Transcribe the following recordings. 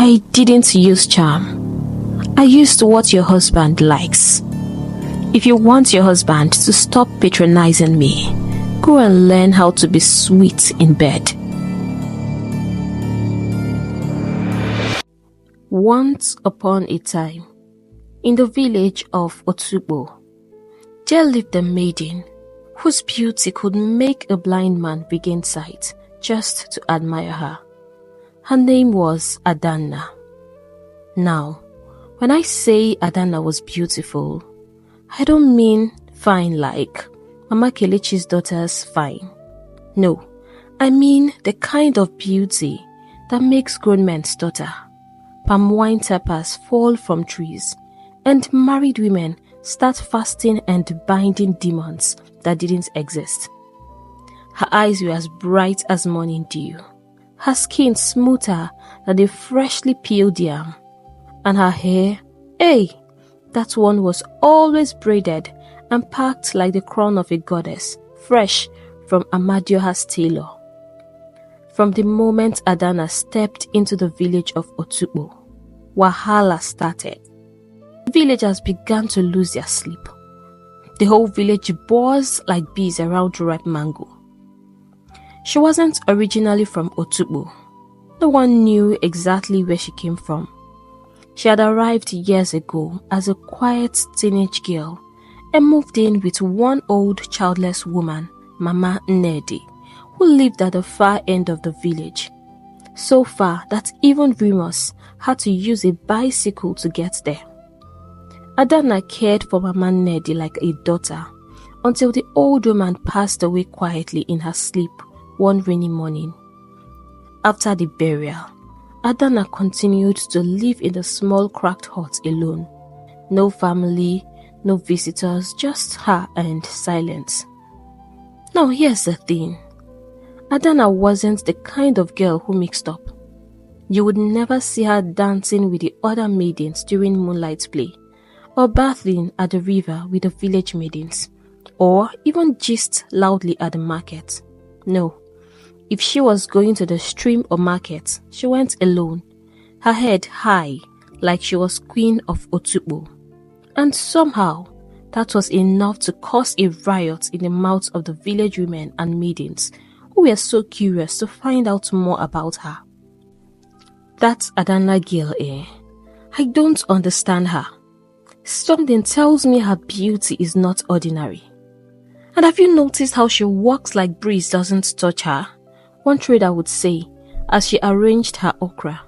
I didn't use charm. I used what your husband likes. If you want your husband to stop patronizing me, go and learn how to be sweet in bed. Once upon a time, in the village of Otubo, there lived a maiden whose beauty could make a blind man regain sight just to admire her. Her name was Adana. Now, when I say Adana was beautiful, I don't mean fine like Mama Kelechi's daughter's fine. No, I mean the kind of beauty that makes grown men stutter, palm wine tappers fall from trees, and married women start fasting and binding demons that didn't exist. Her eyes were as bright as morning dew, her skin smoother than a freshly peeled yam, and her hair, that one was always braided and packed like the crown of a goddess, fresh from Amadioha's tailor. From the moment Adana stepped into the village of Otubo, Wahala started. Villagers began to lose their sleep. The whole village buzzed like bees around ripe mango. She wasn't originally from Otubo. No one knew exactly where she came from. She had arrived years ago as a quiet teenage girl and moved in with one old childless woman, Mama Nnedi, who lived at the far end of the village. So far that even Remus had to use a bicycle to get there. Adana cared for Mama Nnedi like a daughter until the old woman passed away quietly in her sleep one rainy morning. After the burial, Adana continued to live in the small cracked hut alone. No family, no visitors, just her and silence. Now here's the thing. Adana wasn't the kind of girl who mixed up. You would never see her dancing with the other maidens during moonlight play, or bathing at the river with the village maidens, or even gist loudly at the market. No. If she was going to the stream or market, she went alone, her head high like she was queen of Otubo. And somehow, that was enough to cause a riot in the mouths of the village women and maidens who were so curious to find out more about her. That Adana girl, I don't understand her. Something tells me her beauty is not ordinary. And have you noticed how she walks like breeze doesn't touch her? One trader would say as she arranged her okra.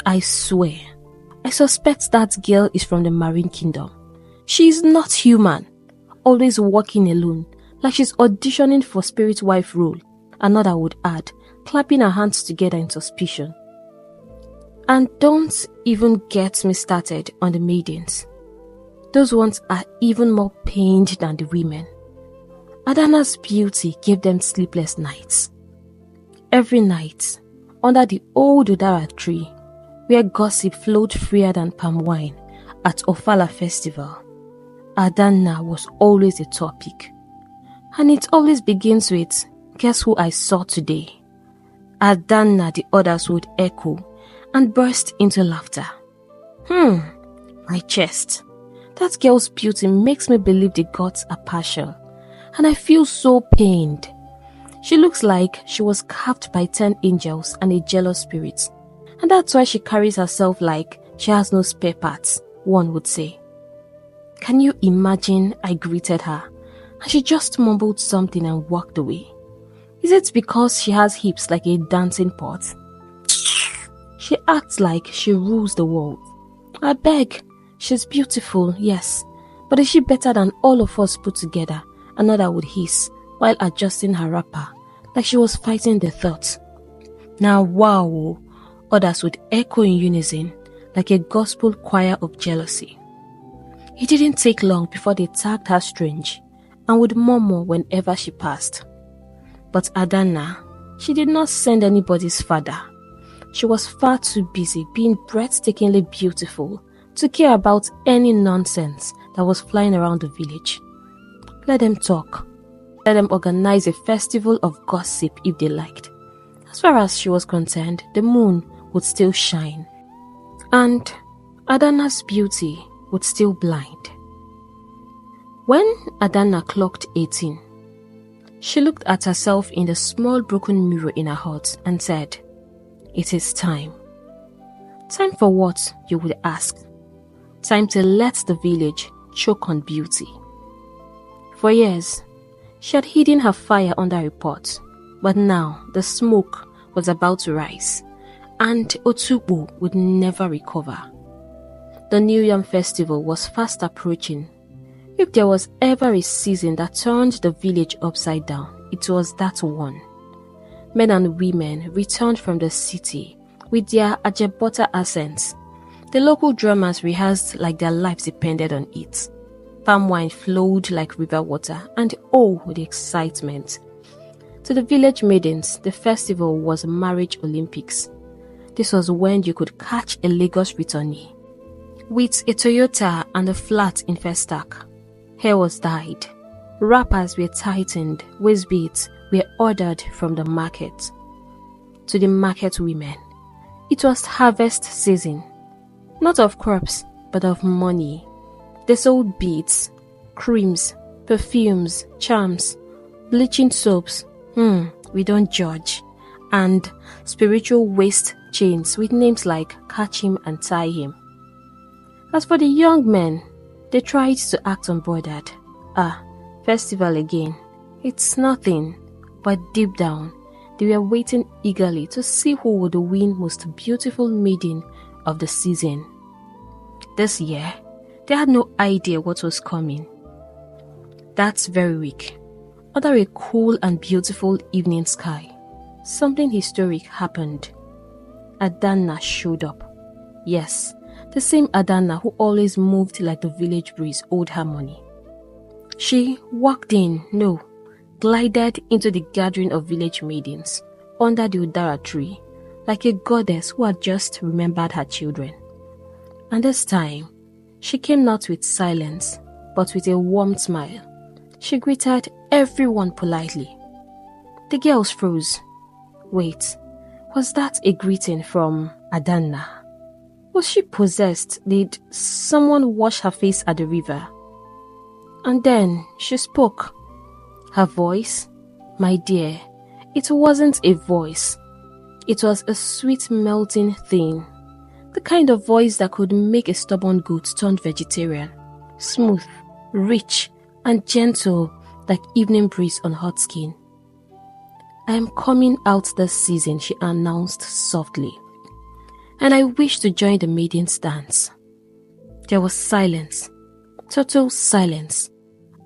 I swear, I suspect that girl is from the marine kingdom. She is not human, always walking alone, like she's auditioning for spirit wife role. Another would add, clapping her hands together in suspicion. And don't even get me started on the maidens. Those ones are even more pained than the women. Adana's beauty gave them sleepless nights. Every night, under the old Udara tree, where gossip flowed freer than palm wine at Ofala festival, Adana was always a topic. And it always begins with, guess who I saw today? Adana, the others would echo and burst into laughter. My chest. That girl's beauty makes me believe the gods are partial, and I feel so pained. She looks like she was carved by 10 angels and a jealous spirit, and that's why she carries herself like she has no spare parts, one would say. Can you imagine I greeted her, and she just mumbled something and walked away? Is it because she has hips like a dancing pot? She acts like she rules the world. I beg, she's beautiful, yes, but is she better than all of us put together? Another would hiss while adjusting her wrapper, like she was fighting the thought. Now wow, others would echo in unison, like a gospel choir of jealousy. It didn't take long before they tagged her strange, and would murmur whenever she passed. But Adana, she did not send anybody's father. She was far too busy being breathtakingly beautiful to care about any nonsense that was flying around the village. Let them talk. Let them organize a festival of gossip if they liked. As far as she was concerned, the moon would still shine, And Adana's beauty would still blind. When Adana clocked 18, she looked at herself in the small broken mirror in her hut and said, "It is time." Time for what, you would ask? Time to let the village choke on beauty. For years, she had hidden her fire under a pot, but now the smoke was about to rise, and Otukbo would never recover. The New Yam Festival was fast approaching. If there was ever a season that turned the village upside down, it was that one. Men and women returned from the city with their Ajebota accents. The local drummers rehearsed like their lives depended on it. Palm wine flowed like river water, and oh, the excitement. To the village maidens, the festival was marriage Olympics. This was when you could catch a Lagos returnee with a Toyota and a flat in Festac. Hair was dyed. Wrappers were tightened. Waist beads were ordered from the market. To the market women, it was harvest season. Not of crops, but of money. They sold beads, creams, perfumes, charms, bleaching soaps, we don't judge, and spiritual waist chains with names like Catch Him and Tie Him. As for the young men, they tried to act unbothered. Festival again. It's nothing. But deep down, they were waiting eagerly to see who would win most beautiful maiden of the season. This year, they had no idea what was coming. That very week, under a cool and beautiful evening sky, something historic happened. Adana showed up. Yes, the same Adana who always moved like the village breeze owed her money. She walked glided into the gathering of village maidens under the Udara tree like a goddess who had just remembered her children. And this time, she came not with silence, but with a warm smile. She greeted everyone politely. The girls froze. Wait, was that a greeting from Adana? Was she possessed? Did someone wash her face at the river? And then she spoke. Her voice? My dear, it wasn't a voice. It was a sweet melting thing. The kind of voice that could make a stubborn goat turn vegetarian. Smooth, rich, and gentle like evening breeze on hot skin. I am coming out this season, she announced softly. And I wish to join the maidens' dance. There was silence, total silence,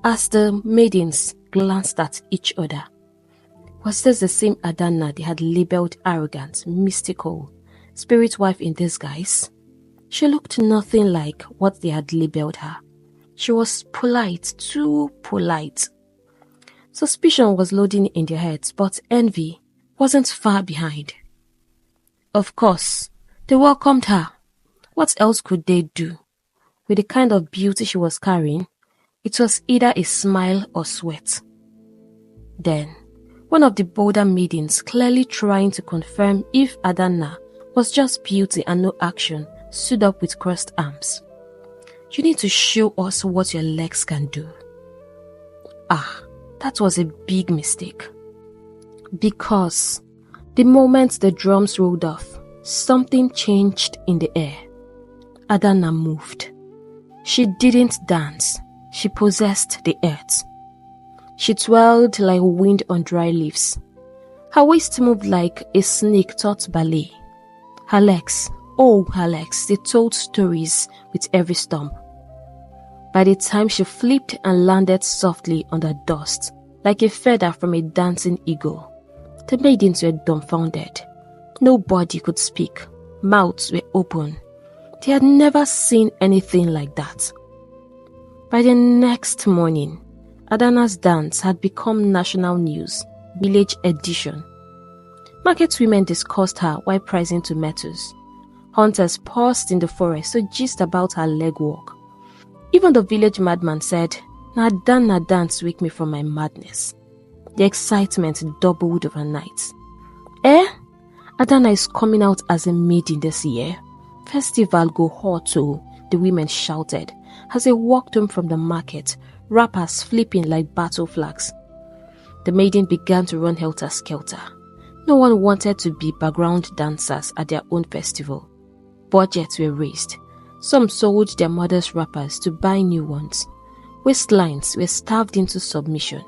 as the maidens glanced at each other. Was this the same Adana they had labelled arrogant, mystical, spirit wife in disguise? She looked nothing like what they had labelled her. She was polite, too polite. Suspicion was loading in their heads, but envy wasn't far behind. Of course, they welcomed her. What else could they do? With the kind of beauty she was carrying, it was either a smile or sweat. Then, one of the bolder maidens, clearly trying to confirm if Adana was just beauty and no action, stood up with crossed arms. You need to show us what your legs can do. That was a big mistake. Because the moment the drums rolled off, something changed in the air. Adana moved. She didn't dance. She possessed the earth. She twirled like wind on dry leaves. Her waist moved like a snake taught ballet. Her legs, they told stories with every stomp. By the time she flipped and landed softly on the dust, like a feather from a dancing eagle, the maidens were dumbfounded. Nobody could speak. Mouths were open. They had never seen anything like that. By the next morning, Adana's dance had become national news, village edition. Market women discussed her while pricing tomatoes. Hunters paused in the forest to gist about her legwork. Even the village madman said, "Na Adana dance wake me from my madness." The excitement doubled overnight. Adana is coming out as a maiden this year. festival go hot oh," the women shouted as they walked home from the market, wrappers flipping like battle flags. The maiden began to run helter-skelter. No one wanted to be background dancers at their own festival. Budgets were raised. Some sold their mother's wrappers to buy new ones. Waistlines were starved into submission.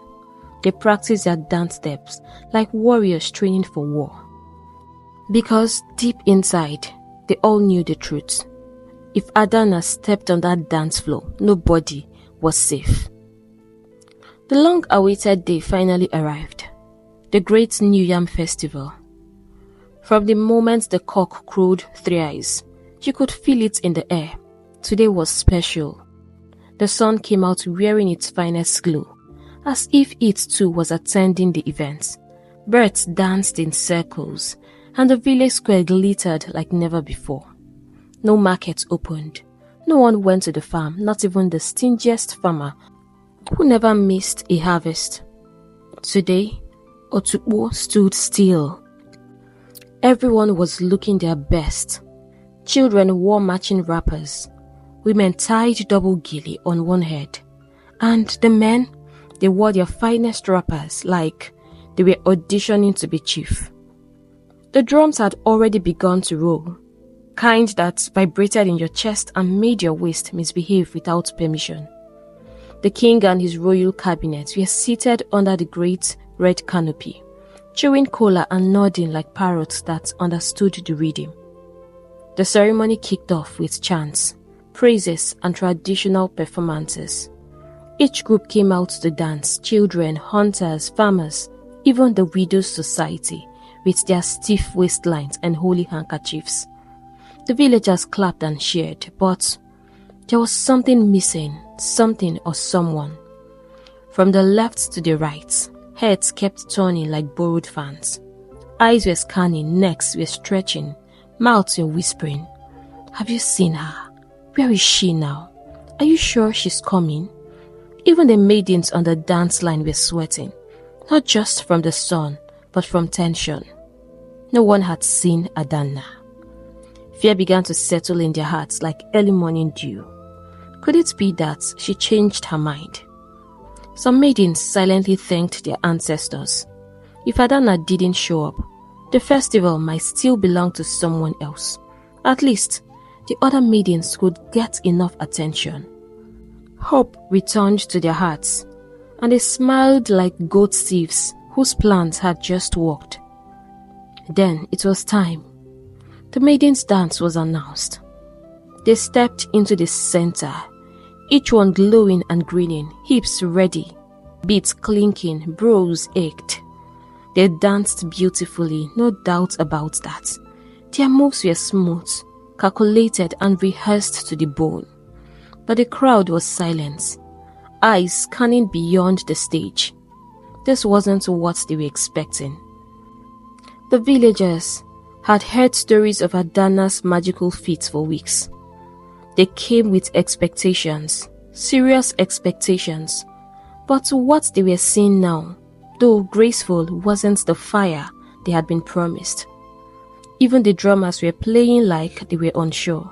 They practiced their dance steps like warriors training for war. Because deep inside, they all knew the truth. If Adana stepped on that dance floor, nobody was safe. The long-awaited day finally arrived. The Great New Yam Festival. From the moment the cock crowed thrice, you could feel it in the air. Today was special. The sun came out wearing its finest glow, as if it too was attending the event. Birds danced in circles, and the village square glittered like never before. No market opened. No one went to the farm, not even the stingiest farmer who never missed a harvest. Today, Otukpo stood still. Everyone was looking their best. Children wore matching wrappers. Women tied double gilly on one head. And the men, they wore their finest wrappers like they were auditioning to be chief. The drums had already begun to roll, kind that vibrated in your chest and made your waist misbehave without permission. The king and his royal cabinet were seated under the great red canopy, chewing cola and nodding like parrots that understood the rhythm. The ceremony kicked off with chants, praises, and traditional performances. Each group came out to dance: children, hunters, farmers, even the widows' society, with their stiff waistlines and holy handkerchiefs. The villagers clapped and cheered, but there was something missing, something or someone. From the left to the right, heads kept turning like borrowed fans. Eyes were scanning, necks were stretching, mouths were whispering. "Have you seen her? Where is she now? Are you sure she's coming?" Even the maidens on the dance line were sweating, not just from the sun, but from tension. No one had seen Adana. Fear began to settle in their hearts like early morning dew. Could it be that she changed her mind? Some maidens silently thanked their ancestors. If Adana didn't show up, the festival might still belong to someone else. At least, the other maidens could get enough attention. Hope returned to their hearts, and they smiled like goat thieves whose plans had just worked. Then it was time. The maidens' dance was announced. They stepped into the center, each one glowing and grinning, hips ready, beats clinking, brows ached. They danced beautifully, no doubt about that. Their moves were smooth, calculated and rehearsed to the bone. But the crowd was silent, eyes scanning beyond the stage. This wasn't what they were expecting. The villagers had heard stories of Adana's magical feats for weeks. They came with expectations, serious expectations. But what they were seeing now, though graceful, wasn't the fire they had been promised. Even the drummers were playing like they were unsure.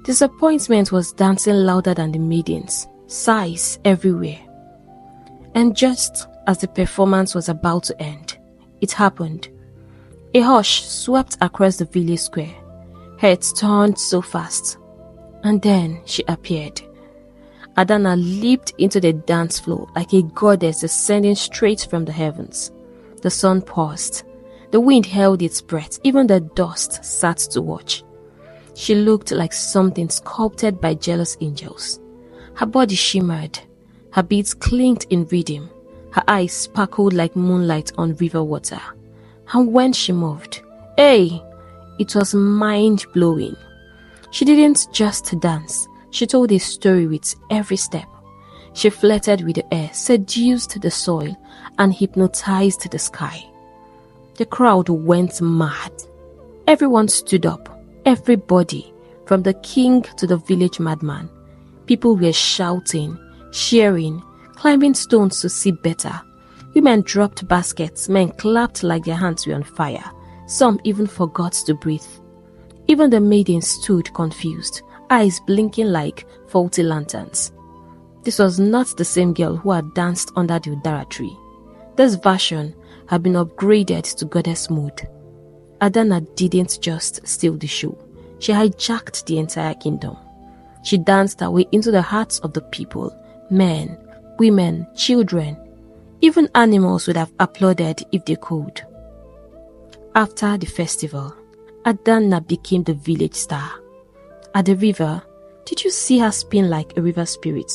Disappointment was dancing louder than the maidens, sighs everywhere. And just as the performance was about to end, it happened. A hush swept across the village square. Heads turned so fast. And then she appeared. Adana leaped into the dance floor like a goddess descending straight from the heavens. The sun paused. The wind held its breath. Even the dust sat to watch. She looked like something sculpted by jealous angels. Her body shimmered. Her beads clinked in rhythm. Her eyes sparkled like moonlight on river water. And when she moved, hey, it was mind-blowing. She didn't just dance. She told a story with every step. She flirted with the air, seduced the soil, and hypnotized the sky. The crowd went mad. Everyone stood up. Everybody, from the king to the village madman. People were shouting, cheering, climbing stones to see better. Women dropped baskets, men clapped like their hands were on fire. Some even forgot to breathe. Even the maidens stood confused, eyes blinking like faulty lanterns. This was not the same girl who had danced under the Udara tree. This version had been upgraded to goddess mode. Adana didn't just steal the show. She hijacked the entire kingdom. She danced her way into the hearts of the people. Men, women, children, even animals would have applauded if they could. After the festival, Adana became the village star. At the river, did you see her spin like a river spirit?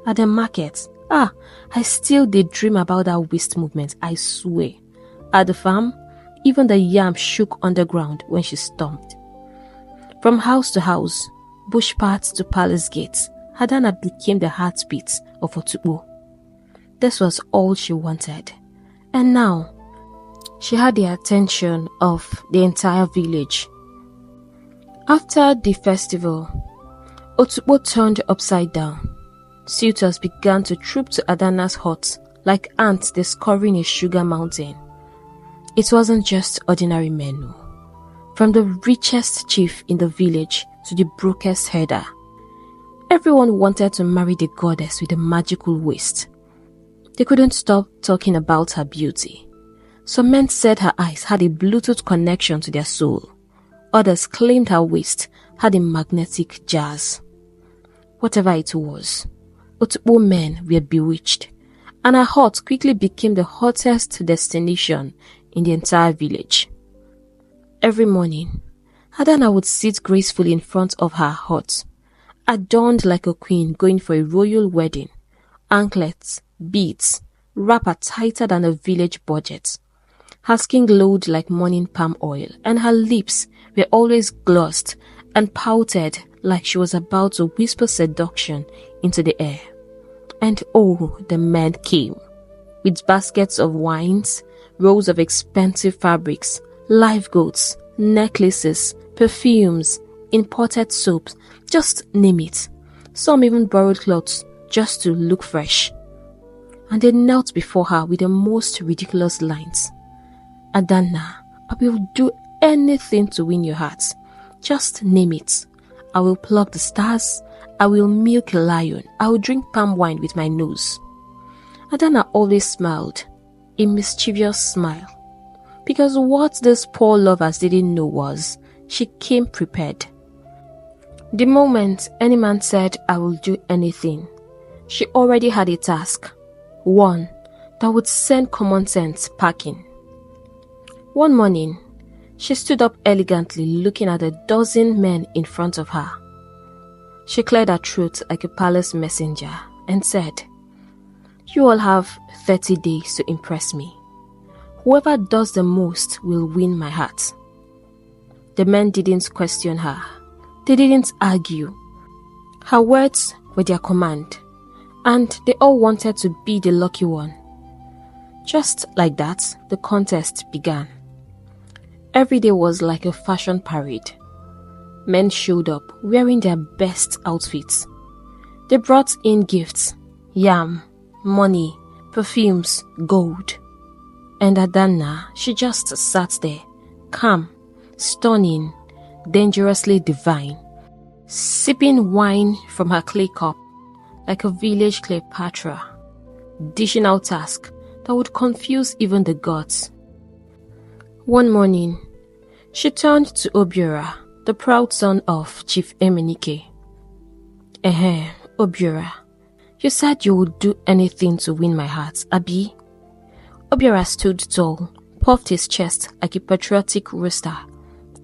At the market, I still daydream about that waist movement, I swear. At the farm, even the yam shook underground when she stomped. From house to house, bush paths to palace gates, Adana became the heartbeat of Otukpo. This was all she wanted. And now, she had the attention of the entire village. After the festival, Otukpo turned upside down. Suitors began to troop to Adana's hut like ants discovering a sugar mountain. It wasn't just ordinary men, no. From the richest chief in the village to the brokest herder, everyone wanted to marry the goddess with the magical waist. They couldn't stop talking about her beauty. Some men said her eyes had a Bluetooth connection to their soul. Others claimed her waist had a magnetic jazz. Whatever it was, Otukpo men were bewitched, and her hut quickly became the hottest destination in the entire village. Every morning, Adana would sit gracefully in front of her hut, adorned like a queen going for a royal wedding, anklets, beads, wrapper tighter than a village budget. Her skin glowed like morning palm oil, and her lips were always glossed and pouted like she was about to whisper seduction into the air. And oh, the men came, with baskets of wines, rolls of expensive fabrics, live goats, necklaces, perfumes, imported soaps, just name it. Some even borrowed clothes just to look fresh. And they knelt before her with the most ridiculous lines. Adana, I will do anything to win your heart. Just name it. I will pluck the stars. I will milk a lion. I will drink palm wine with my nose. Adana always smiled, a mischievous smile. Because what these poor lovers didn't know was, she came prepared. The moment any man said, I will do anything, she already had a task. One that would send common sense packing. One morning, she stood up elegantly looking at a dozen men in front of her. She cleared her throat like a palace messenger and said, You all have 30 days to impress me. Whoever does the most will win my heart. The men didn't question her. They didn't argue. Her words were their command, and they all wanted to be the lucky one. Just like that, the contest began. Every day was like a fashion parade. Men showed up wearing their best outfits. They brought in gifts, yam, money, perfumes, gold. And Adana, she just sat there, calm, stunning, dangerously divine, sipping wine from her clay cup like a village Cleopatra, dishing out tasks that would confuse even the gods. One morning, she turned to Obiora, the proud son of Chief Emenike. Obiora, you said you would do anything to win my heart, Abi? Obiora stood tall, puffed his chest like a patriotic rooster.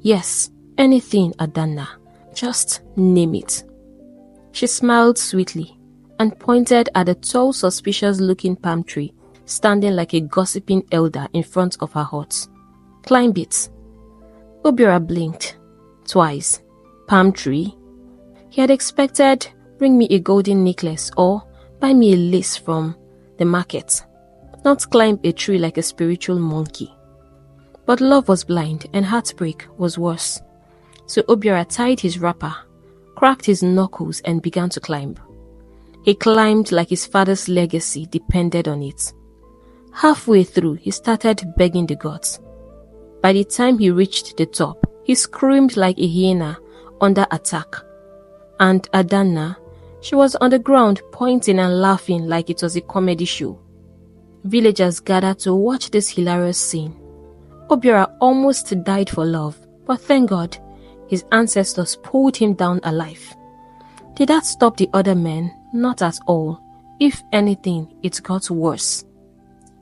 Yes, anything, Adana. Just name it. She smiled sweetly and pointed at the tall, suspicious-looking palm tree standing like a gossiping elder in front of her hut. Climb it. Obiora blinked. Twice. Palm tree? He had expected, bring me a golden necklace or buy me a lace from the market. Not climb a tree like a spiritual monkey. But love was blind and heartbreak was worse. So Obiora tied his wrapper, cracked his knuckles and began to climb. He climbed like his father's legacy depended on it. Halfway through, he started begging the gods. By the time he reached the top, He screamed like a hyena under attack. And Adana, she was on the ground pointing and laughing like it was a comedy show. Villagers gathered to watch this hilarious scene. Obiora almost died for love, but thank God, his ancestors pulled him down alive. Did that stop the other men? Not at all. If anything, it got worse.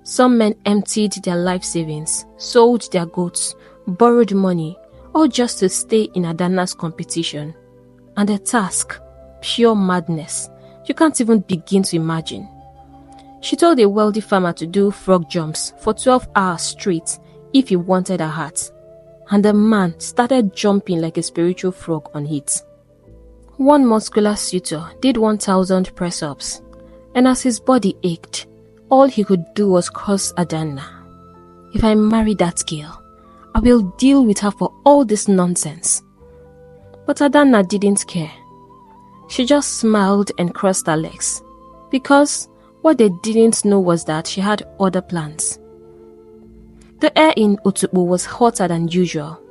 Some men emptied their life savings, sold their goats, borrowed money, all just to stay in Adana's competition. And the task, pure madness, you can't even begin to imagine. She told a wealthy farmer to do frog jumps for 12 hours straight if he wanted her heart. And the man started jumping like a spiritual frog on it. One muscular suitor did 1,000 press-ups, and as his body ached, all he could do was curse Adana. If I marry that girl, I will deal with her for all this nonsense. But Adana didn't care. She just smiled and crossed her legs, because what they didn't know was that she had other plans. The air in Otukpo was hotter than usual,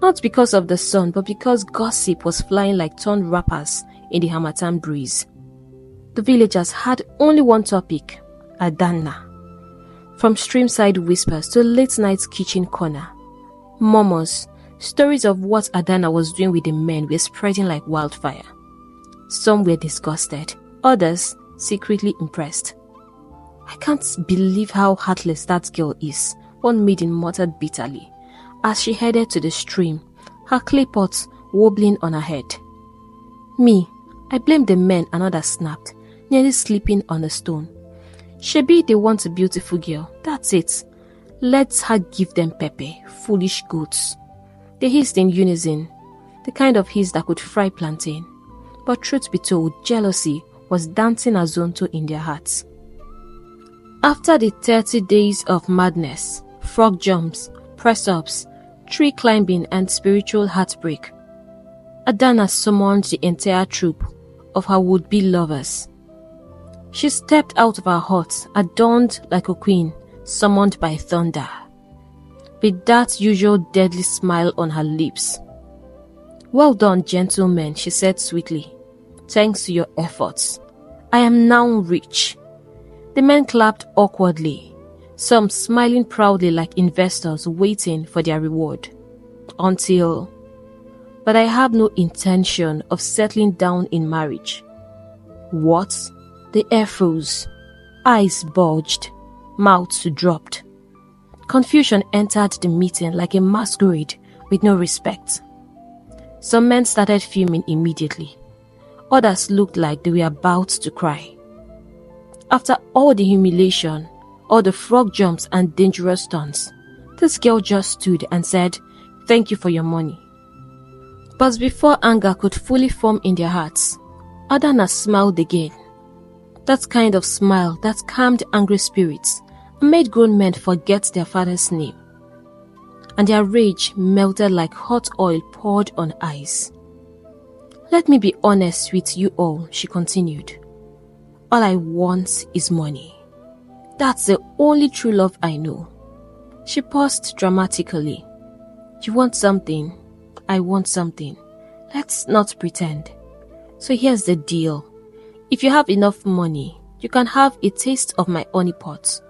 not because of the sun, but because gossip was flying like torn wrappers in the Harmattan breeze. The villagers had only one topic, Adana. From streamside whispers to late-night kitchen corner, murmurs, stories of what Adana was doing with the men were spreading like wildfire. Some were disgusted, others secretly impressed. I can't believe how heartless that girl is, one maiden muttered bitterly, as she headed to the stream, her clay pot wobbling on her head. Me, I blamed the men, another snapped, nearly sleeping on a stone. Shebi they want a beautiful girl, that's it. Let her give them pepe, foolish goats. They hissed in unison, the kind of hiss that could fry plantain. But truth be told, jealousy was dancing a zonto in their hearts. After the 30 days of madness, frog jumps, press-ups, tree climbing and spiritual heartbreak, Adana summoned the entire troop of her would-be lovers. She stepped out of her hut, adorned like a queen, summoned by thunder, with that usual deadly smile on her lips. "Well done, gentlemen," she said sweetly. "Thanks to your efforts, I am now rich." The men clapped awkwardly, some smiling proudly like investors waiting for their reward. Until, "But I have no intention of settling down in marriage." What? The air froze, eyes bulged, mouths dropped. Confusion entered the meeting like a masquerade with no respect. Some men started fuming immediately. Others looked like they were about to cry. After all the humiliation, all the frog jumps and dangerous stunts, this girl just stood and said, "Thank you for your money." But before anger could fully form in their hearts, Adana smiled again. That kind of smile that calmed angry spirits and made grown men forget their father's name. And their rage melted like hot oil poured on ice. "Let me be honest with you all," she continued. "All I want is money. That's the only true love I know." She paused dramatically. "You want something, I want something. Let's not pretend. So here's the deal. If you have enough money, you can have a taste of my honey pot.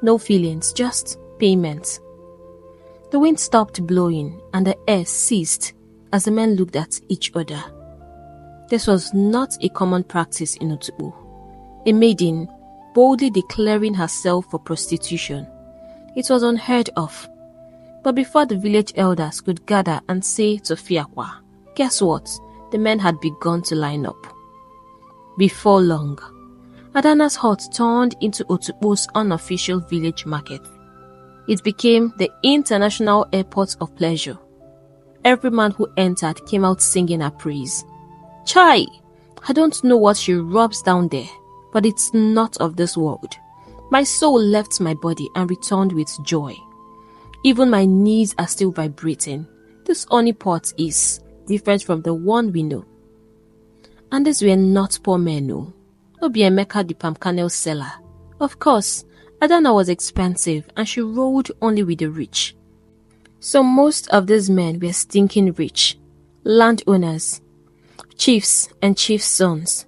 No feelings, just payment." The wind stopped blowing and the air ceased as the men looked at each other. This was not a common practice in Otukpo. A maiden boldly declaring herself for prostitution. It was unheard of. But before the village elders could gather and say to Fiakwa, guess what? The men had begun to line up. Before long, Adana's hut turned into Otukpo's unofficial village market. It became the international airport of pleasure. Every man who entered came out singing her praise. Chai! I don't know what she rubs down there, but it's not of this world. My soul left my body and returned with joy. Even my knees are still vibrating. This honey pot is different from the one we know. And these were not poor men, no. No be Emeka the palm kernel seller. Of course, Adana was expensive and she rolled only with the rich. So most of these men were stinking rich, landowners, chiefs and chiefs' sons.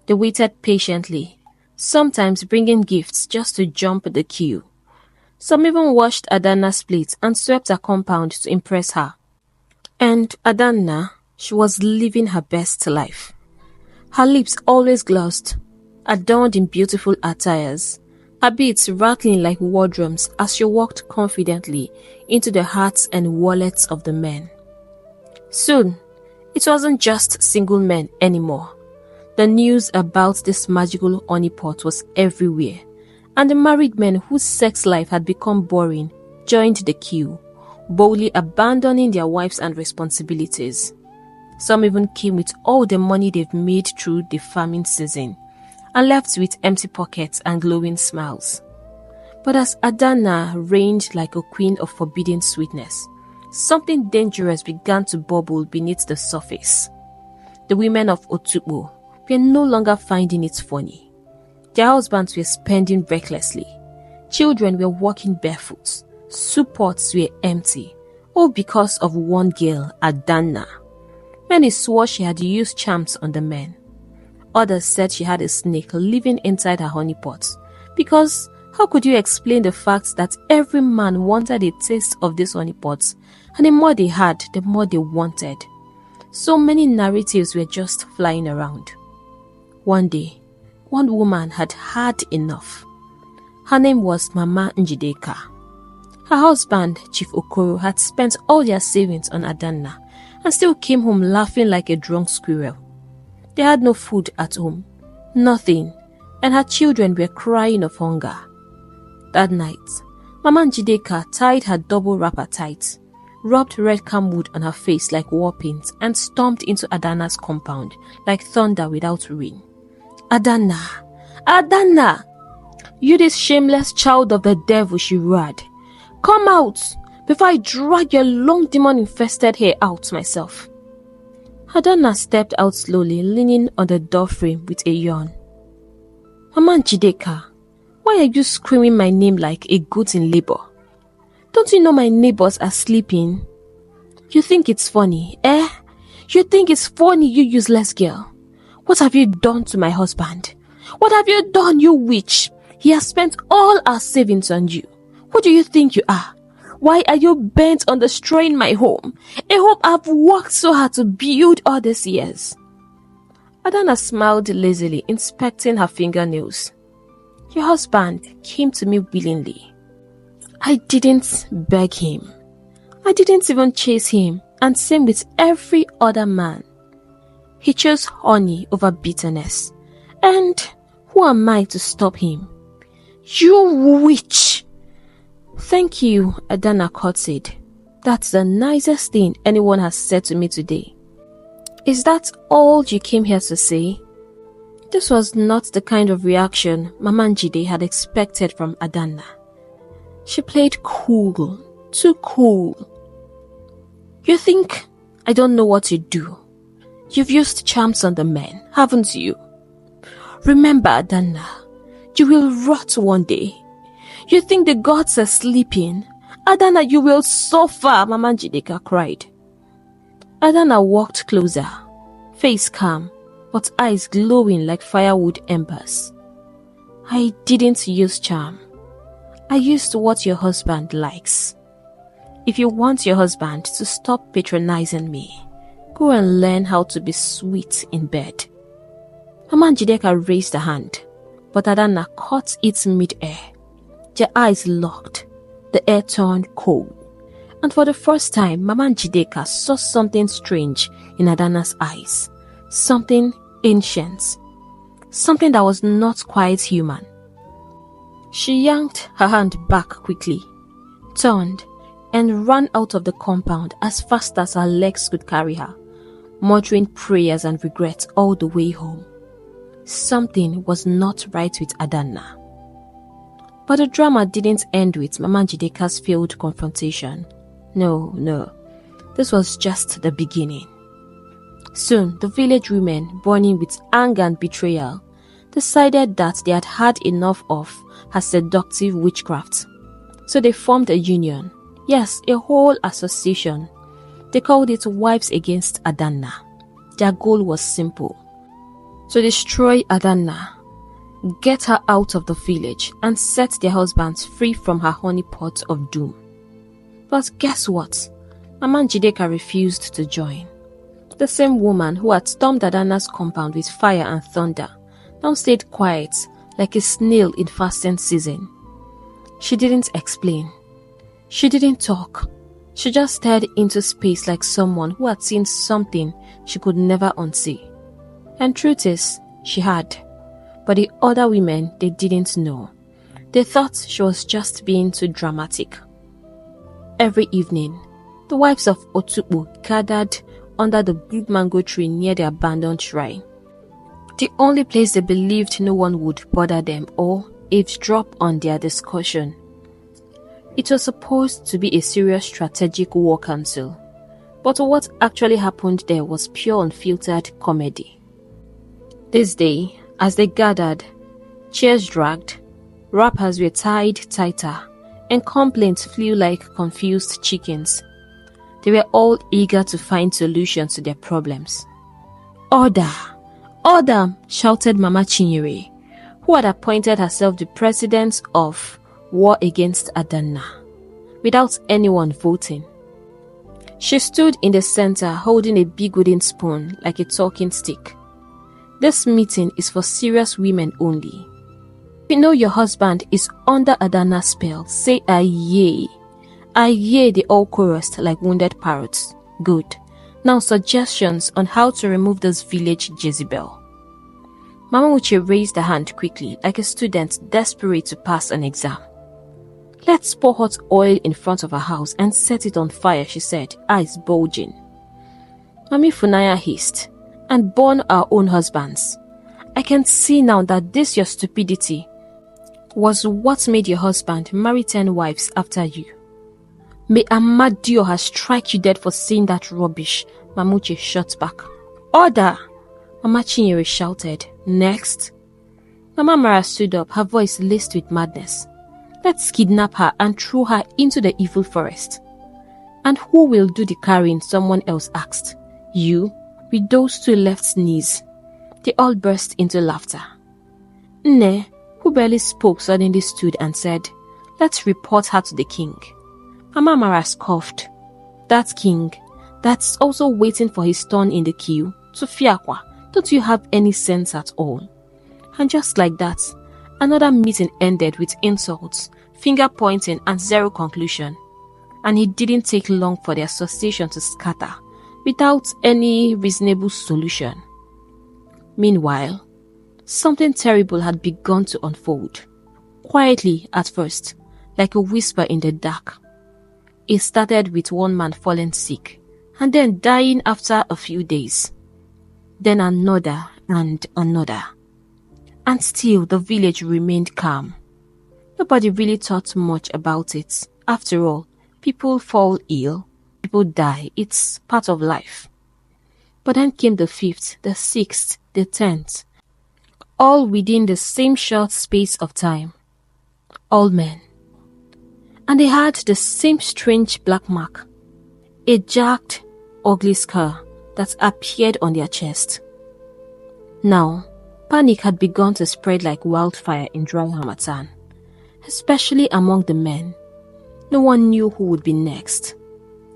They waited patiently, sometimes bringing gifts just to jump the queue. Some even washed Adana's plate and swept her compound to impress her. And Adana, she was living her best life. Her lips always glossed, adorned in beautiful attires, her beads rattling like war drums as she walked confidently into the hearts and wallets of the men. Soon, it wasn't just single men anymore. The news about this magical honeypot was everywhere, and the married men whose sex life had become boring joined the queue, boldly abandoning their wives and responsibilities. Some even came with all the money they've made through the farming season, and left with empty pockets and glowing smiles. But as Adana reigned like a queen of forbidden sweetness, something dangerous began to bubble beneath the surface. The women of Otukbo were no longer finding it funny. Their husbands were spending recklessly. Children were walking barefoot. Soup pots were empty, all because of one girl, Adana. Many swore she had used charms on the men. Others said she had a snake living inside her honeypot, because how could you explain the fact that every man wanted a taste of this honeypot, and the more they had, the more they wanted? So many narratives were just flying around. One day, one woman had had enough. Her name was Mama Njideka. Her husband, Chief Okoro, had spent all their savings on Adana and still came home laughing like a drunk squirrel. They had no food at home, nothing, and her children were crying of hunger. That night, Mama Njideka tied her double wrapper tight, rubbed red camwood on her face like war paint, and stomped into Adana's compound like thunder without rain. Adana! Adana! You this shameless child of the devil, she roared. Come out, before I drag your long demon-infested hair out myself. Adana stepped out slowly, leaning on the doorframe with a yawn. Mama Njideka, why are you screaming my name like a goat in labor? Don't you know my neighbors are sleeping? You think it's funny, eh? You think it's funny, you useless girl? What have you done to my husband? What have you done, you witch? He has spent all our savings on you. Who do you think you are? Why are you bent on destroying my home? A home I've worked so hard to build all these years. Adana smiled lazily, inspecting her fingernails. Your husband came to me willingly. I didn't beg him. I didn't even chase him, and same with every other man. He chose honey over bitterness. And who am I to stop him? You witch! Thank you, Adana curtsied. That's the nicest thing anyone has said to me today. Is that all you came here to say? This was not the kind of reaction Mama Njide had expected from Adana. She played cool, too cool. You think I don't know what to do? You've used charms on the men, haven't you? Remember, Adana, you will rot one day. You think the gods are sleeping? Adana, you will suffer, Mama Njideka cried. Adana walked closer, face calm, but eyes glowing like firewood embers. I didn't use charm. I used what your husband likes. If you want your husband to stop patronizing me, go and learn how to be sweet in bed. Mama Njideka raised a hand, but Adana caught it mid-air. Their eyes locked, the air turned cold, and for the first time, Mama Njideka saw something strange in Adana's eyes, something ancient, something that was not quite human. She yanked her hand back quickly, turned, and ran out of the compound as fast as her legs could carry her, muttering prayers and regrets all the way home. Something was not right with Adana. But the drama didn't end with Mama Njideka's failed confrontation. No, this was just the beginning. Soon, the village women, burning with anger and betrayal, decided that they had had enough of her seductive witchcraft. So they formed a union, Yes, a whole association. They called it Wives Against Adana. Their goal was simple: to destroy Adana, get her out of the village, and set their husbands free from her honeypot of doom. But guess what? Mama Njideka refused to join. The same woman who had stormed Adana's compound with fire and thunder now stayed quiet like a snail in fasting season. She didn't explain. She didn't talk. She just stared into space like someone who had seen something she could never unsee. And truth is, she had. But the other women, they didn't know. They thought she was just being too dramatic. Every evening, the wives of Otukpo gathered under the big mango tree near the abandoned shrine. The only place they believed no one would bother them or eavesdrop on their discussion. It was supposed to be a serious strategic war council, but what actually happened there was pure unfiltered comedy. This day, as they gathered, chairs dragged, wrappers were tied tighter, and complaints flew like confused chickens. They were all eager to find solutions to their problems. "Order! Order!" shouted Mama Chinyere, who had appointed herself the president of War Against Adana, without anyone voting. She stood in the center holding a big wooden spoon like a talking stick. "This meeting is for serious women only. If you know your husband is under Adana's spell, say aye. Aye," they all chorused like wounded parrots. "Good. Now suggestions on how to remove this village Jezebel." Mama Uche raised her hand quickly like a student desperate to pass an exam. "Let's pour hot oil in front of her house and set it on fire," she said, eyes bulging. Mami Funaya hissed, "And burn our own husbands. I can see now that this your stupidity was what made your husband marry 10 wives after you. May Amadio strike you dead for saying that rubbish," Mamuche shot back. "Order!" Mama Chinyere shouted. "Next." Mama Mara stood up, her voice laced with madness. "Let's kidnap her and throw her into the evil forest." "And who will do the carrying?" someone else asked. "You?" With those two left knees. They all burst into laughter. Nne, who barely spoke, suddenly stood and said, "Let's report her to the king." Mama Mara scoffed. "That king, that's also waiting for his turn in the queue. Tufiakwa, don't you have any sense at all?" And just like that, another meeting ended with insults, finger pointing, and zero conclusion. And it didn't take long for the association to scatter, without any reasonable solution. Meanwhile, something terrible had begun to unfold. Quietly at first, like a whisper in the dark. It started with one man falling sick, and then dying after a few days. Then another and another. And still the village remained calm. Nobody really thought much about it. After all, people fall ill, people die, it's part of life. But then came the 5th, the 6th, the 10th, all within the same short space of time. All men. And they had the same strange black mark, a jagged, ugly scar that appeared on their chest. Now, panic had begun to spread like wildfire in dry Hamatan, especially among the men. No one knew who would be next.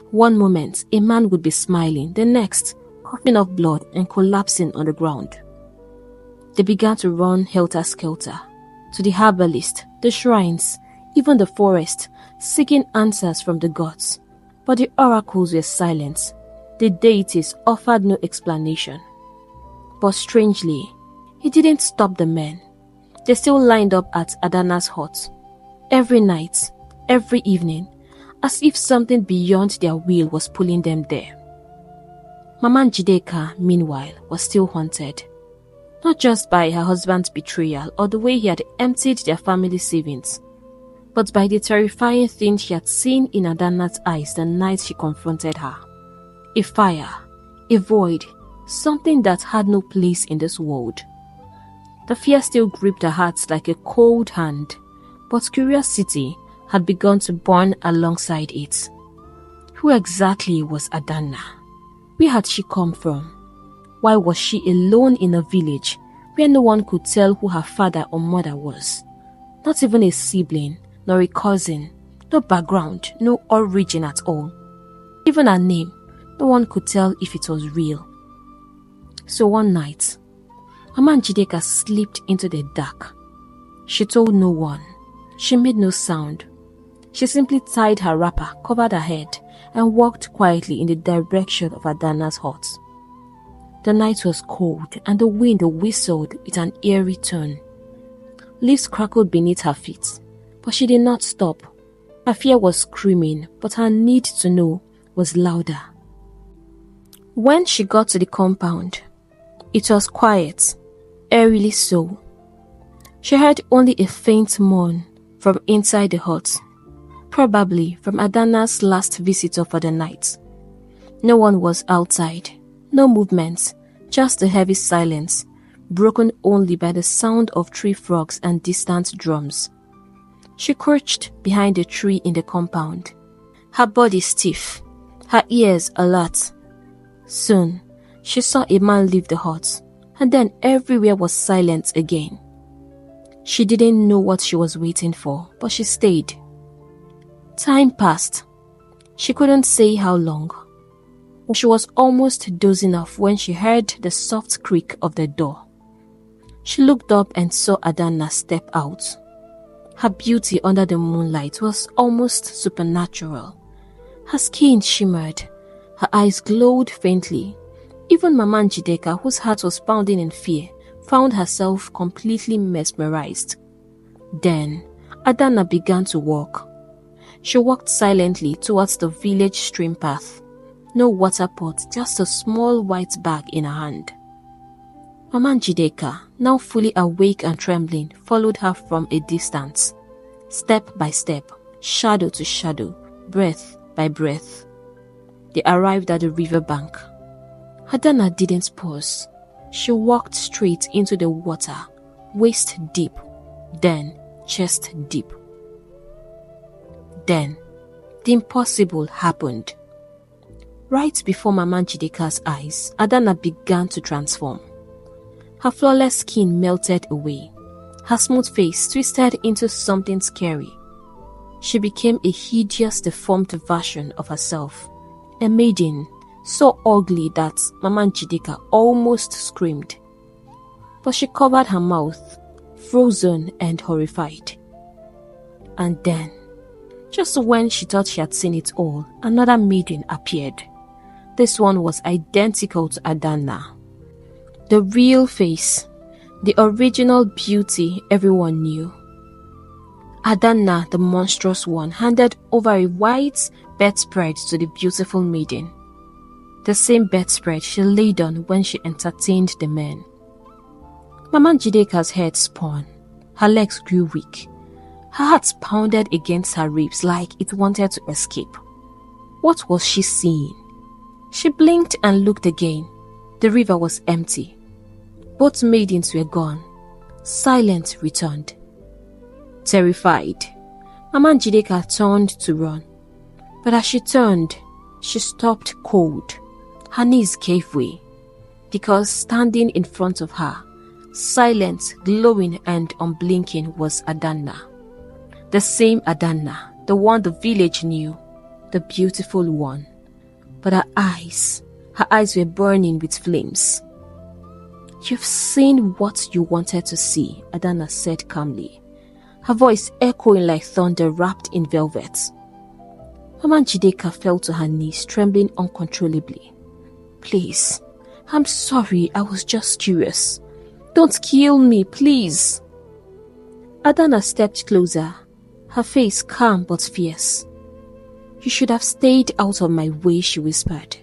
One moment, a man would be smiling, the next, coughing up blood and collapsing on the ground. They began to run helter-skelter, to the herbalist, the shrines, even the forest, seeking answers from the gods. But the oracles were silent. The deities offered no explanation. But strangely, it didn't stop the men. They still lined up at Adana's hut, every night, every evening, as if something beyond their will was pulling them there. Mama Njideka, meanwhile, was still haunted, not just by her husband's betrayal or the way he had emptied their family savings, but by the terrifying thing she had seen in Adana's eyes the night she confronted her. A fire, a void, something that had no place in this world. The fear still gripped her heart like a cold hand, but curiosity had begun to burn alongside it. Who exactly was Adana? Where had she come from? Why was she alone in a village where no one could tell who her father or mother was? Not even a sibling, nor a cousin, no background, no origin at all. Even her name, no one could tell if it was real. So one night, Mama Njideka slipped into the dark. She told no one. She made no sound. She simply tied her wrapper, covered her head, and walked quietly in the direction of Adana's hut. The night was cold, and the wind whistled with an eerie tone. Leaves crackled beneath her feet, but she did not stop. Her fear was screaming, but her need to know was louder. When she got to the compound, it was quiet, eerily so. She heard only a faint moan from inside the hut, probably from Adana's last visitor for the night. No one was outside, no movement, just a heavy silence, broken only by the sound of tree frogs and distant drums. She crouched behind a tree in the compound, her body stiff, her ears alert. Soon, she saw a man leave the hut, and then everywhere was silent again. She didn't know what she was waiting for, but she stayed. Time passed. She couldn't say how long. She was almost dozing off when she heard the soft creak of the door. She looked up and saw Adana step out. Her beauty under the moonlight was almost supernatural. Her skin shimmered. Her eyes glowed faintly. Even Mama Njideka, whose heart was pounding in fear, found herself completely mesmerized. Then, Adana began to walk. She walked silently towards the village stream path. No water pot, just a small white bag in her hand. Mama Njideka, now fully awake and trembling, followed her from a distance. Step by step, shadow to shadow, breath by breath. They arrived at the river bank. Adana didn't pause. She walked straight into the water, waist deep, then chest deep. Then, the impossible happened. Right before Mama Njideka's eyes, Adana began to transform. Her flawless skin melted away. Her smooth face twisted into something scary. She became a hideous, deformed version of herself, a maiden so ugly that Mama Njideka almost screamed. But she covered her mouth, frozen and horrified. And then, just when she thought she had seen it all, another maiden appeared. This one was identical to Adana. The real face, the original beauty everyone knew. Adana, the monstrous one, handed over a white bedspread to the beautiful maiden. The same bedspread she laid on when she entertained the men. Mama Njideka's head spun. Her legs grew weak. Her heart pounded against her ribs like it wanted to escape. What was she seeing? She blinked and looked again. The river was empty. Both maidens were gone. Silence returned. Terrified, Mama Njideka turned to run. But as she turned, she stopped cold. Her knees gave way, because standing in front of her, silent, glowing and unblinking, was Adana. The same Adana, the one the village knew, the beautiful one. But her eyes were burning with flames. "You've seen what you wanted to see," Adana said calmly, her voice echoing like thunder wrapped in velvet. Mama Njideka fell to her knees, trembling uncontrollably. "Please, I'm sorry, I was just curious. Don't kill me, please." Adana stepped closer, her face calm but fierce. "You should have stayed out of my way," she whispered.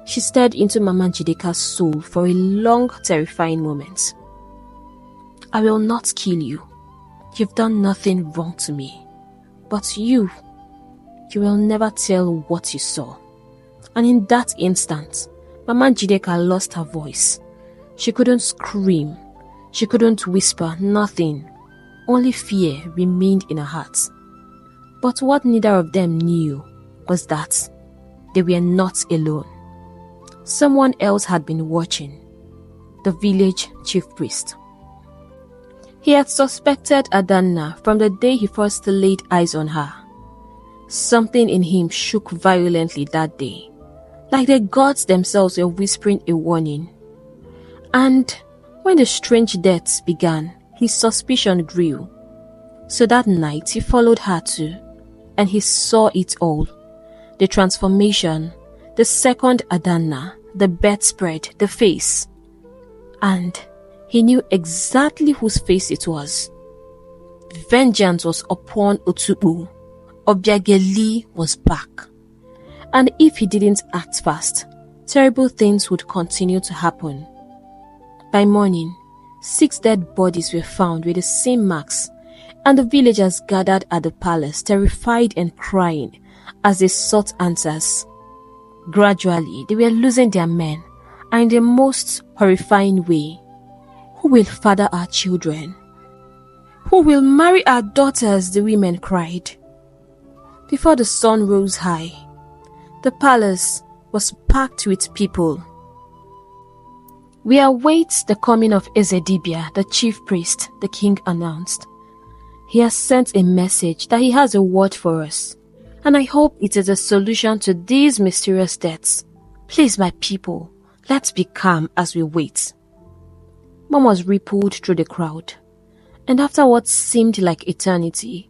She stared into Mama Njideka's soul for a long, terrifying moment. "I will not kill you. You've done nothing wrong to me. But you will never tell what you saw." And in that instant, Mama Njideka lost her voice. She couldn't scream. She couldn't whisper, nothing. Only fear remained in her heart. But what neither of them knew was that they were not alone. Someone else had been watching, the village chief priest. He had suspected Adana from the day he first laid eyes on her. Something in him shook violently that day, like the gods themselves were whispering a warning. And when the strange deaths began, his suspicion grew. So that night he followed her too, and he saw it all. The transformation, the second Adana, the bedspread, the face. And he knew exactly whose face it was. Vengeance was upon Otukpo. Obiageli was back. And if he didn't act fast, terrible things would continue to happen. By morning, 6 dead bodies were found with the same marks, and the villagers gathered at the palace, terrified and crying as they sought answers. Gradually, they were losing their men, and in the most horrifying way. Who will father our children? Who will marry our daughters? The women cried. Before the sun rose high, the palace was packed with people. We await the coming of Ezedibia, the chief priest, the king announced. He has sent a message that he has a word for us, and I hope it is a solution to these mysterious deaths. Please, my people, let's be calm as we wait. Mom was rippled through the crowd, and after what seemed like eternity,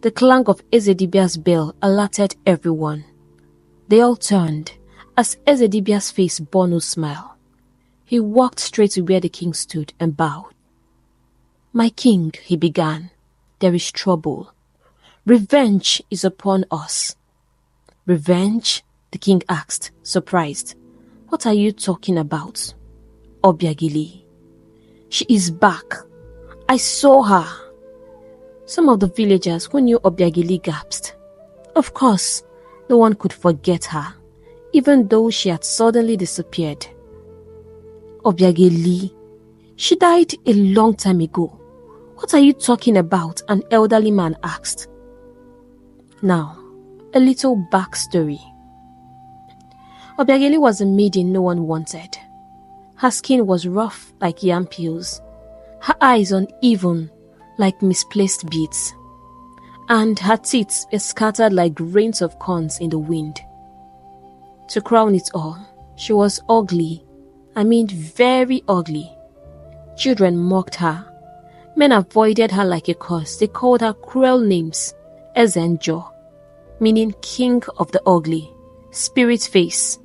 the clang of Ezedibia's bell alerted everyone. They all turned as Ezedibia's face bore no smile. He walked straight to where the king stood and bowed. "My king," he began, "there is trouble. Revenge is upon us." "Revenge?" the king asked, surprised. "What are you talking about?" "Obiageli. She is back. I saw her." Some of the villagers who knew Obiageli gasped. Of course, no one could forget her, even though she had suddenly disappeared. "Obiageli, she died a long time ago. What are you talking about?" an elderly man asked. Now, a little backstory. Obiageli was a maiden no one wanted. Her skin was rough like yam peels, her eyes uneven like misplaced beads, and her teeth were scattered like grains of corns in the wind. To crown it all, she was ugly. I mean very ugly. Children mocked her. Men avoided her like a curse. They called her cruel names. Ezenjo, meaning king of the ugly, spirit face.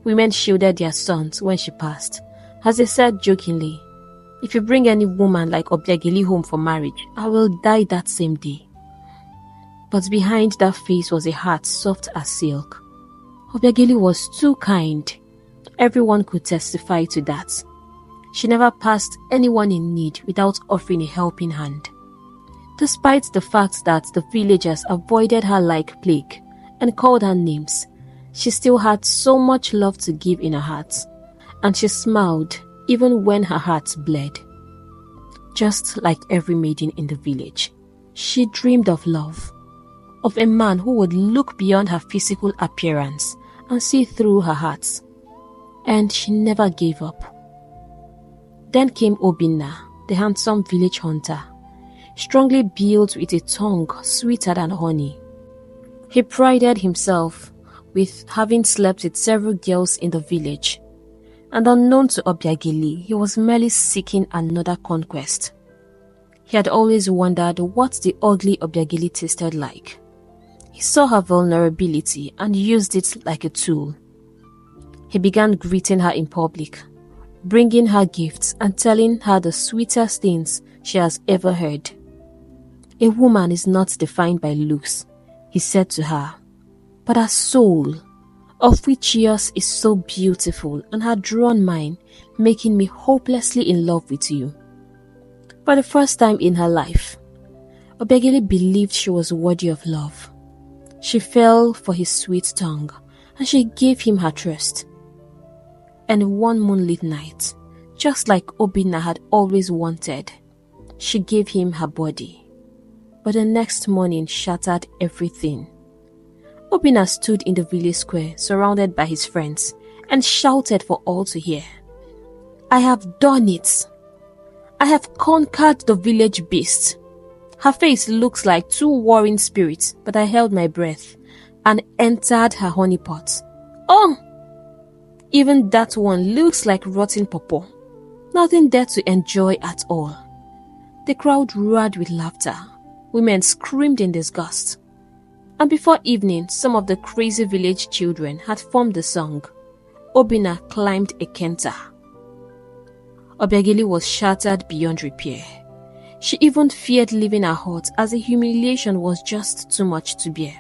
Women shielded their sons when she passed, as they said jokingly, "If you bring any woman like Obiageli home for marriage, I will die that same day." But behind that face was a heart soft as silk. Obiageli was too kind. Everyone could testify to that. She never passed anyone in need without offering a helping hand. Despite the fact that the villagers avoided her like plague and called her names, she still had so much love to give in her heart, and she smiled even when her heart bled. Just like every maiden in the village, she dreamed of love, of a man who would look beyond her physical appearance and see through her heart. And she never gave up. Then came Obinna, the handsome village hunter, strongly built with a tongue sweeter than honey. He prided himself with having slept with several girls in the village, and unknown to Obiageli, he was merely seeking another conquest. He had always wondered what the ugly Obiageli tasted like. He saw her vulnerability and used it like a tool. He began greeting her in public, bringing her gifts and telling her the sweetest things she has ever heard. "A woman is not defined by looks," he said to her, "but her soul, of which yours is so beautiful and had drawn mine, making me hopelessly in love with you." For the first time in her life, Obiageli believed she was worthy of love. She fell for his sweet tongue, and she gave him her trust. And one moonlit night, just like Obinna had always wanted, she gave him her body. but the next morning shattered everything. Obinna stood in the village square, surrounded by his friends, and shouted for all to hear. "I have done it! I have conquered the village beast. Her face looks like two warring spirits, but I held my breath and entered her honeypot. Oh! Even that one looks like rotten pawpaw. Nothing there to enjoy at all." The crowd roared with laughter. Women screamed in disgust. And before evening, some of the crazy village children had formed the song. Obinna climbed a kenta. Obiageli was shattered beyond repair. She even feared leaving her hut as the humiliation was just too much to bear.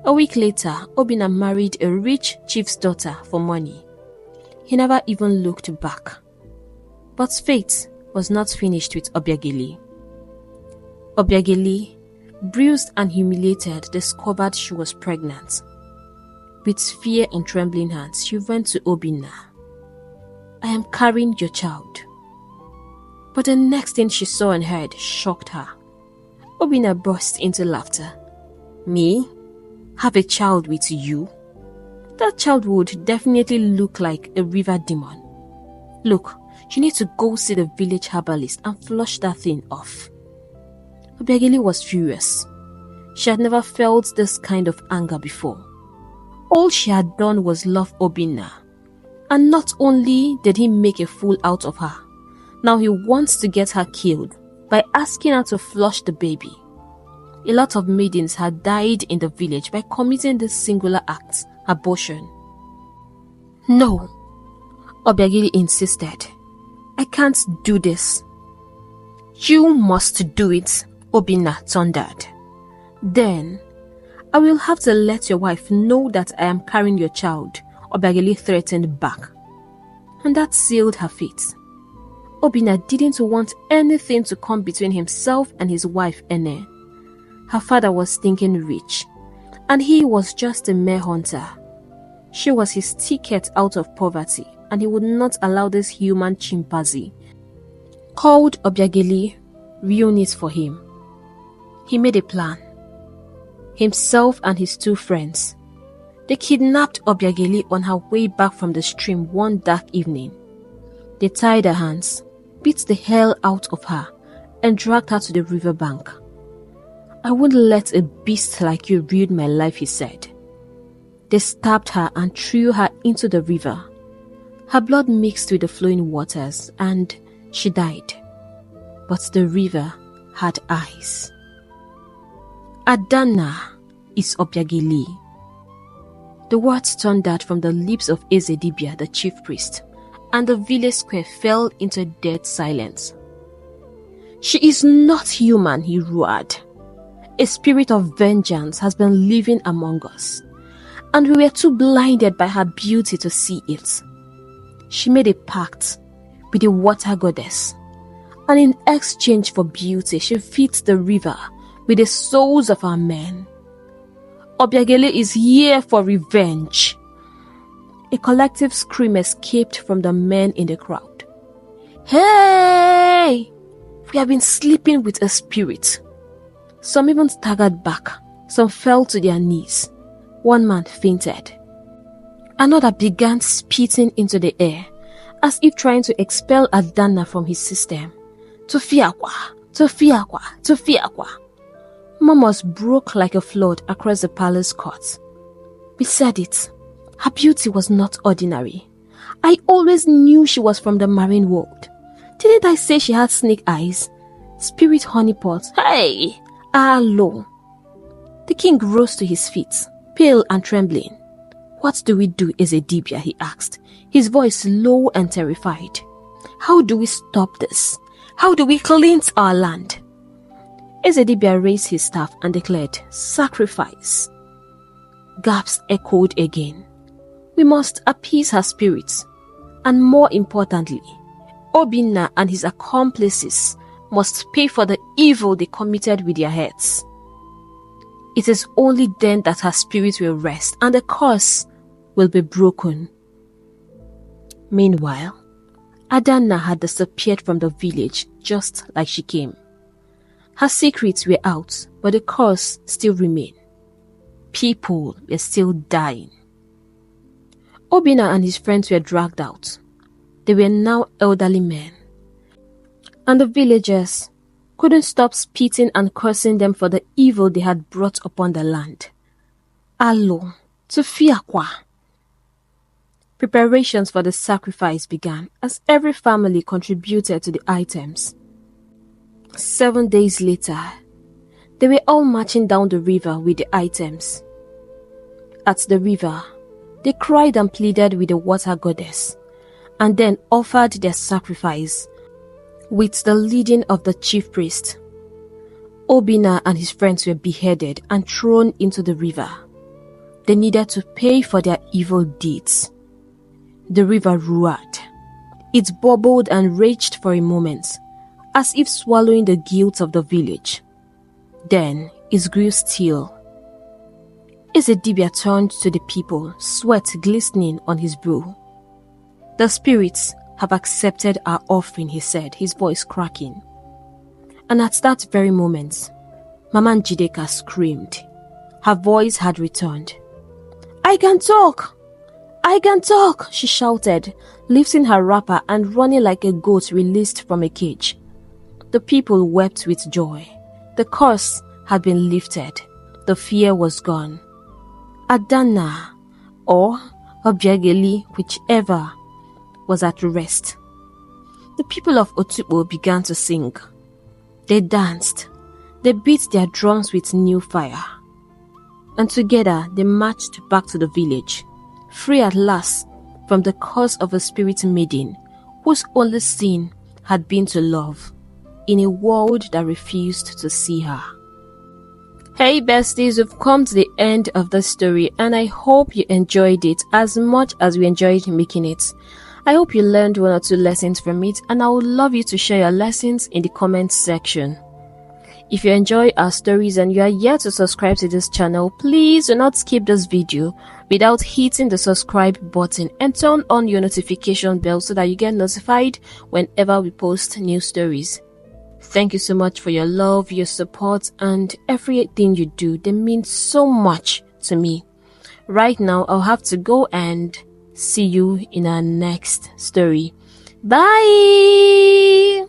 A week later, Obinna married a rich chief's daughter for money. He never even looked back. But fate was not finished with Obiageli. Obiageli, bruised and humiliated, discovered she was pregnant. With fear and trembling hands, she went to Obinna. "I am carrying your child." But the next thing she saw and heard shocked her. Obinna burst into laughter. "Me? Have a child with you? That child would definitely look like a river demon. Look, you need to go see the village herbalist and flush that thing off." Obiageli was furious. She had never felt this kind of anger before. All she had done was love Obinna. And not only did he make a fool out of her, now he wants to get her killed by asking her to flush the baby. A lot of maidens had died in the village by committing this singular act, abortion. "No," Obiageli insisted. "I can't do this." "You must do it," Obinna thundered. "Then, I will have to let your wife know that I am carrying your child," Obiageli threatened back. And that sealed her fate. Obinna didn't want anything to come between himself and his wife Ene. Her father was thinking rich, and he was just a mere hunter. She was his ticket out of poverty, and he would not allow this human chimpanzee, called Obiageli, ruin it for him. He made a plan. Himself and his two friends. They kidnapped Obiageli on her way back from the stream one dark evening. They tied her hands, beat the hell out of her, and dragged her to the riverbank. "I won't let a beast like you ruin my life," he said. They stabbed her and threw her into the river. Her blood mixed with the flowing waters and she died. But the river had eyes. Adana is Obiageli. The words thundered from the lips of Ezedibia, the chief priest, and the village square fell into dead silence. "She is not human," he roared. "A spirit of vengeance has been living among us, and we were too blinded by her beauty to see it. She made a pact with the water goddess, and in exchange for beauty, she feeds the river with the souls of our men. Obiageli is here for revenge." A collective scream escaped from the men in the crowd. "Hey! We have been sleeping with a spirit." Some even staggered back. Some fell to their knees. One man fainted. Another began spitting into the air, as if trying to expel Adana from his system. "Tufiakwa! Tufiakwa! Tufiakwa!" Murmurs broke like a flood across the palace court. "We said it. Her beauty was not ordinary. I always knew she was from the marine world. Didn't I say she had snake eyes? Spirit honeypots. Hey! Hello!" The king rose to his feet, pale and trembling. "What do we do, Ezedibia?" he asked, his voice low and terrified. "How do we stop this? How do we cleanse our land?" Ezedibia raised his staff and declared, "Sacrifice." Gasps echoed again. "We must appease her spirits, and more importantly, Obinna and his accomplices must pay for the evil they committed with their heads. It is only then that her spirit will rest and the curse will be broken." Meanwhile, Adana had disappeared from the village just like she came. Her secrets were out, but the curse still remained. People were still dying. Obinna and his friends were dragged out. They were now elderly men. And the villagers couldn't stop spitting and cursing them for the evil they had brought upon the land. Alo, Tufiakwa. Preparations for the sacrifice began as every family contributed to the items. 7 days later, they were all marching down the river with the items. At the river, they cried and pleaded with the water goddess, and then offered their sacrifice with the leading of the chief priest. Obinna and his friends were beheaded and thrown into the river. They needed to pay for their evil deeds. The river roared. It bubbled and raged for a moment, as if swallowing the guilt of the village. Then it grew still. Ezedibia turned to the people, sweat glistening on his brow. "The spirits have accepted our offering," he said, his voice cracking. And at that very moment, Mama Njideka screamed. Her voice had returned. "I can talk! I can talk!" she shouted, lifting her wrapper and running like a goat released from a cage. The people wept with joy. The curse had been lifted. The fear was gone. Adana, or Obiageli, whichever, was at rest. The people of Otukpo began to sing. They danced. They beat their drums with new fire. And together they marched back to the village, free at last from the curse of a spirit maiden whose only sin had been to love, in a world that refused to see her. Hey besties, we've come to the end of the story and I hope you enjoyed it as much as we enjoyed making it. I hope you learned 1 or 2 lessons from it, and I would love you to share your lessons in the comments section. If you enjoy our stories and you are yet to subscribe to this channel, please do not skip this video without hitting the subscribe button and turn on your notification bell so that you get notified whenever we post new stories. Thank you so much for your love, your support, and everything you do. They mean so much to me. Right now, I'll have to go and see you in our next story. Bye!